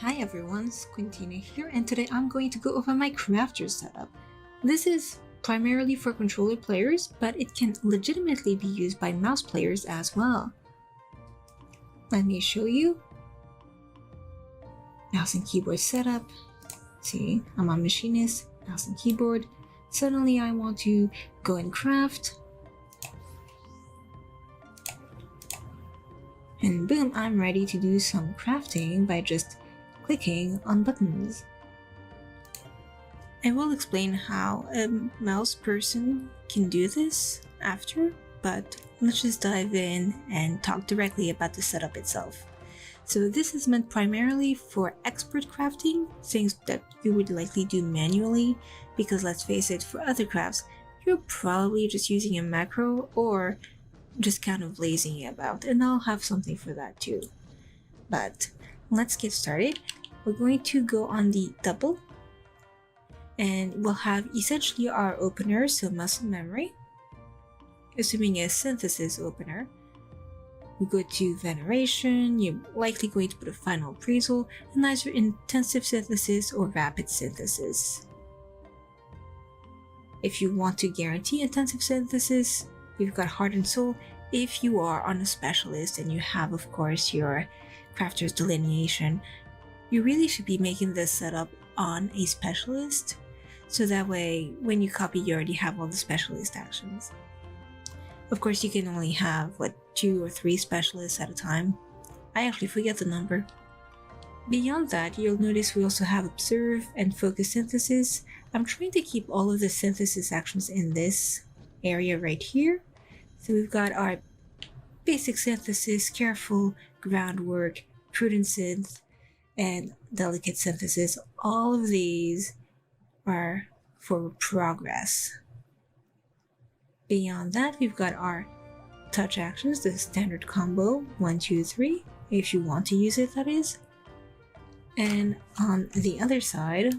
Hi everyone, Squintina here, and today I'm going to go over my crafter setup. This is primarily for controller players, but it can legitimately be used by mouse players as well. Let me show you. Mouse and keyboard setup. See, I'm a machinist, mouse and keyboard. Suddenly I want to go and craft. And boom, I'm ready to do some crafting by just clicking on buttons. I will explain how a mouse person can do this after, but let's just dive in and talk directly about the setup itself. So this is meant primarily for expert crafting, things that you would likely do manually, because let's face it, for other crafts, you're probably just using a macro or just kind of lazing about, and I'll have something for that too. But let's get started. We're going to go on the double, and we'll have essentially our opener, so muscle memory, assuming a synthesis opener. We go to veneration, you're likely going to put a final appraisal, and either intensive synthesis or rapid synthesis. If you want to guarantee intensive synthesis, we've got heart and soul. If you are on a specialist and you have, of course, your crafter's delineation, you really should be making this setup on a specialist, so that way when you copy you already have all the specialist actions. Of course, you can only have 2 or 3 specialists at a time. I actually forget the number. Beyond that, you'll notice we also have observe and focus synthesis. I'm trying to keep all of the synthesis actions in this area right here. So we've got our basic synthesis, careful, groundwork, prudent synth, and delicate synthesis. All of these are for progress. Beyond that, we've got our touch actions, the standard combo 1, 2, 3, if you want to use it, that is. And on the other side,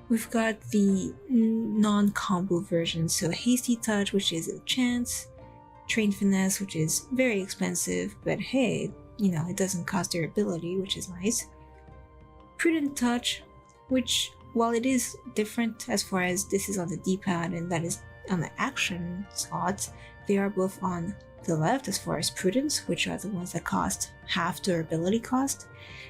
we've got the non-combo version, so hasty touch, which is a chance, trained finesse, which is very expensive, but hey, it doesn't cost durability, which is nice. Prudent touch, which, while it is different as far as this is on the D-pad and that is on the action slots, they are both on the left as far as prudence, which are the ones that cost half durability cost,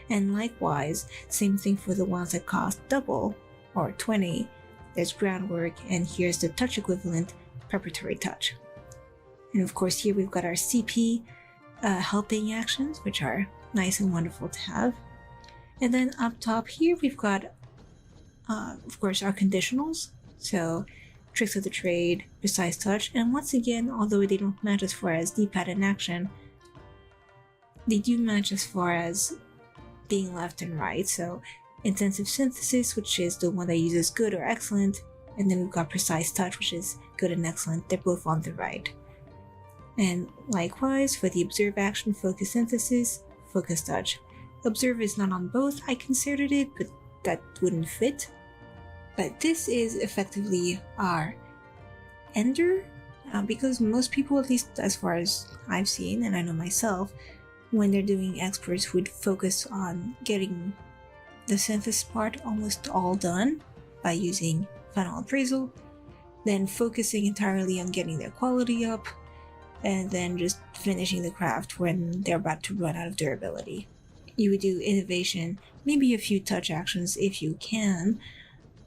and likewise, same thing for the ones that cost double or 20. There's groundwork, and here's the touch equivalent, preparatory touch. And of course here we've got our CP helping actions, which are nice and wonderful to have. And then up top here we've got of course our conditionals, so tricks of the trade, precise touch, and once again, although they don't match as far as D-pad and action, they do match as far as being left and right. So intensive synthesis, which is the one that uses good or excellent, and then we've got precise touch, which is good and excellent. They're both on the right. And likewise for the observe action, focus synthesis, focus touch. Observe is not on both. I considered it, but that wouldn't fit. But this is effectively our ender, because most people, at least as far as I've seen, and I know myself, when they're doing experts, would focus on getting the synthesis part almost all done by using final appraisal, then focusing entirely on getting their quality up, and then just finishing the craft when they're about to run out of durability. You would do innovation, maybe a few touch actions if you can,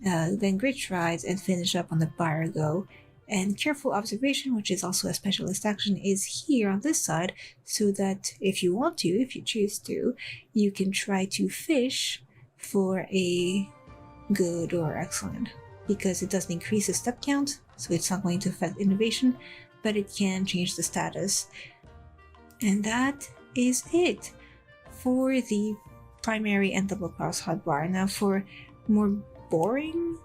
then grit strides and finish up on the bar go. And careful observation, which is also a specialist action, is here on this side, so that if you want to, if you choose to, you can try to fish for a good or excellent, because it doesn't increase the step count, so it's not going to affect innovation, but it can change the status. And that is it for the primary and double cross hotbar. Now for more boring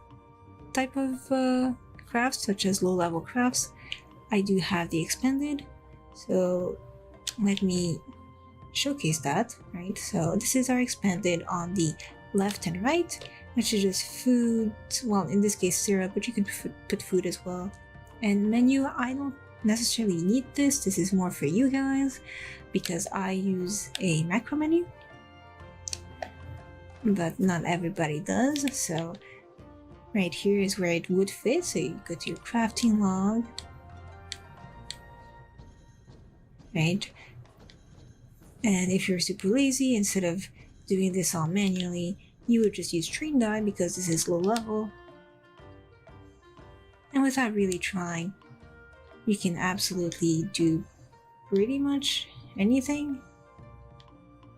type of crafts, such as low level crafts, I do have the expanded, so let me showcase that. Right, so this is our expanded on the left and right, which is just food, well in this case syrup, but you can put food as well. And menu, I don't necessarily need this is more for you guys, because I use a macro menu. but not everybody does. So right here is where it would fit. So you go to your crafting log, right? And if you're super lazy, instead of doing this all manually, you would just use train die because this is low level. And without really trying, you can absolutely do pretty much anything.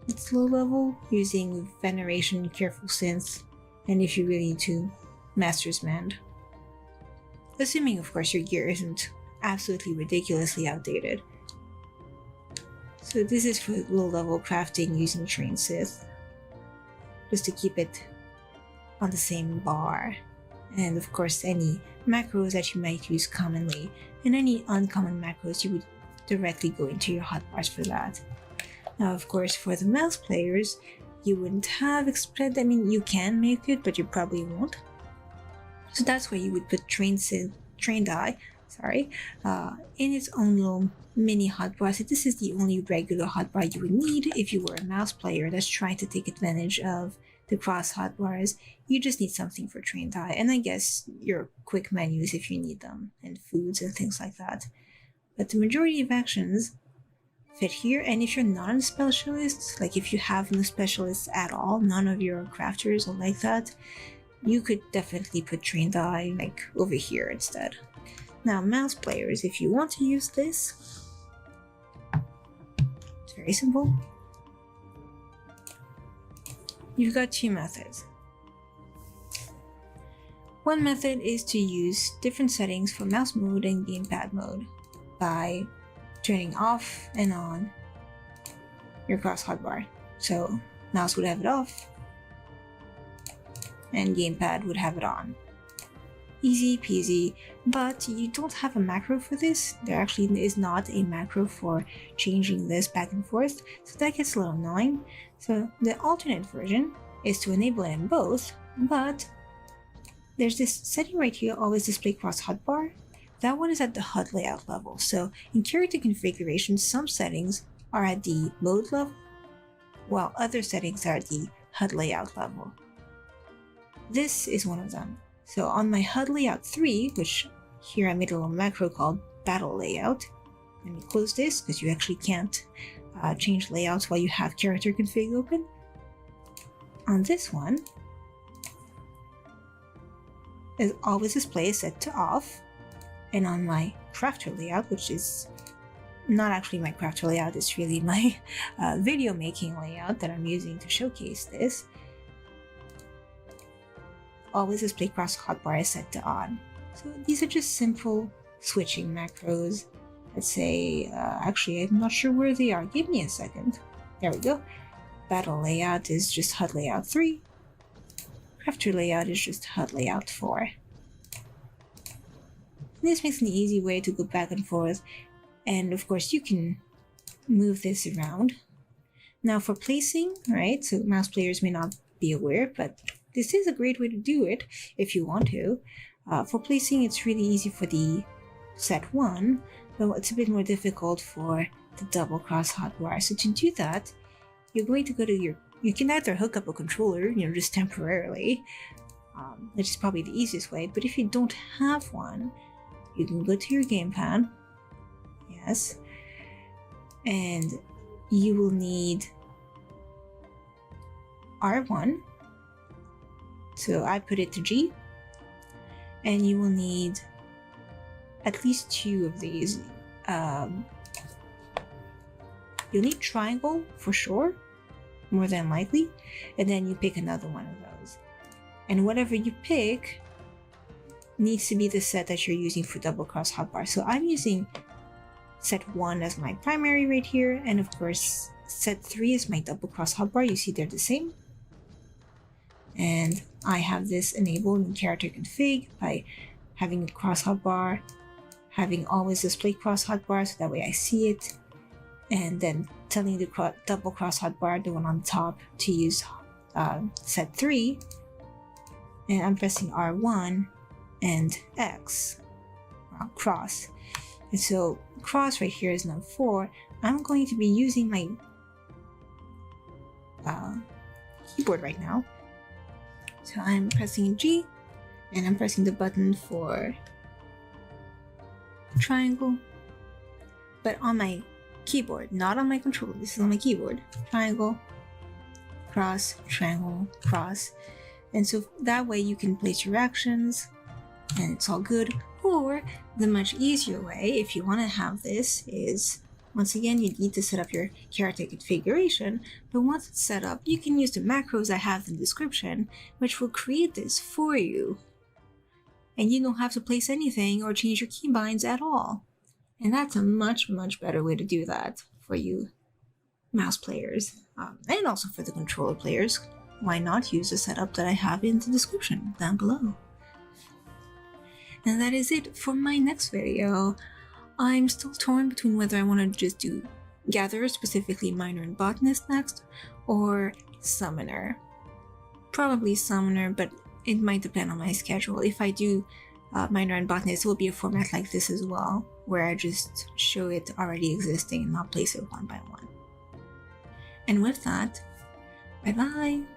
It's low level using veneration, careful synth, and if you really need to, master's mend. Assuming, of course, your gear isn't absolutely ridiculously outdated. So this is for low level crafting using train synth, just to keep it on the same bar. And of course, any macros that you might use commonly, and any uncommon macros, you would directly go into your hotbars for that. Now, of course, for the mouse players, you wouldn't have expect. I mean, you can make it, but you probably won't. So that's why you would put train die, in its own little mini hotbar. So this is the only regular hotbar you would need if you were a mouse player that's trying to take advantage of the cross hotbars. You just need something for train die, and I guess your quick menus if you need them, and foods and things like that. But the majority of actions fit here, and if you're not a specialist, like if you have no specialists at all, none of your crafters are like that, you could definitely put train die like over here instead. Now, mouse players, if you want to use this, it's very simple. You've got two methods. One method is to use different settings for mouse mode and gamepad mode by turning off and on your cross hotbar. So mouse would have it off and gamepad would have it on. Easy peasy, but you don't have a macro for this. There actually is not a macro for changing this back and forth, so that gets a little annoying. So the alternate version is to enable it in both, but there's this setting right here, always display cross hotbar. That one is at the HUD layout level. So in character configuration, some settings are at the mode level, while other settings are at the HUD layout level. This is one of them. So on my HUD layout 3, which here I made a little macro called battle layout. Let me close this because you actually can't change layouts while you have character config open. On this one, is always display is set to off. And on my crafter layout, which is not actually my crafter layout, it's really my video making layout that I'm using to showcase this, always display cross hotbar is set to on. So these are just simple switching macros. Let's say, actually I'm not sure where they are. Give me a second. There we go. Battle layout is just HUD layout 3. Crafter layout is just HUD layout 4. This makes an easy way to go back and forth, and of course you can move this around. Now for placing, right, so mouse players may not be aware, but this is a great way to do it if you want to. For placing, it's really easy for the set 1, but it's a bit more difficult for the double cross hotbar. So to do that, you're going to go to you can either hook up a controller, just temporarily, which is probably the easiest way, but if you don't have one, you can go to your gamepad, yes, and you will need R1, so I put it to G, and you will need at least 2 of these. You'll need triangle for sure, more than likely, and then you pick another one of those. And whatever you pick needs to be the set that you're using for double cross hotbar. So I'm using set 1 as my primary right here, and of course set 3 is my double cross hotbar. You see they're the same. And I have this enabled in character config by having a cross hotbar, having always display cross hotbar so that way I see it, and then telling the double cross hotbar, the one on top, to use set 3, and I'm pressing R1 and X, cross. And so cross right here is node 4. I'm going to be using my keyboard right now. So I'm pressing G, and I'm pressing the button for triangle, but on my keyboard, not on my controller. This is on my keyboard. Triangle, cross, triangle, cross. And so that way you can place your actions and it's all good. Or the much easier way, if you want to have this, is once again you need to set up your character configuration, but once it's set up, you can use the macros I have in the description, which will create this for you. And you don't have to place anything or change your keybinds at all. And that's a much better way to do that for you mouse players, and also for the controller players. Why not use the setup that I have in the description down below? And that is it for my next video. I'm still torn between whether I want to just do Gatherer, specifically Miner and Botanist next, or Summoner. Probably Summoner, but it might depend on my schedule. If I do Miner and Botanist, it will be a format like this as well, where I just show it already existing and not place it one by one. And with that, bye bye!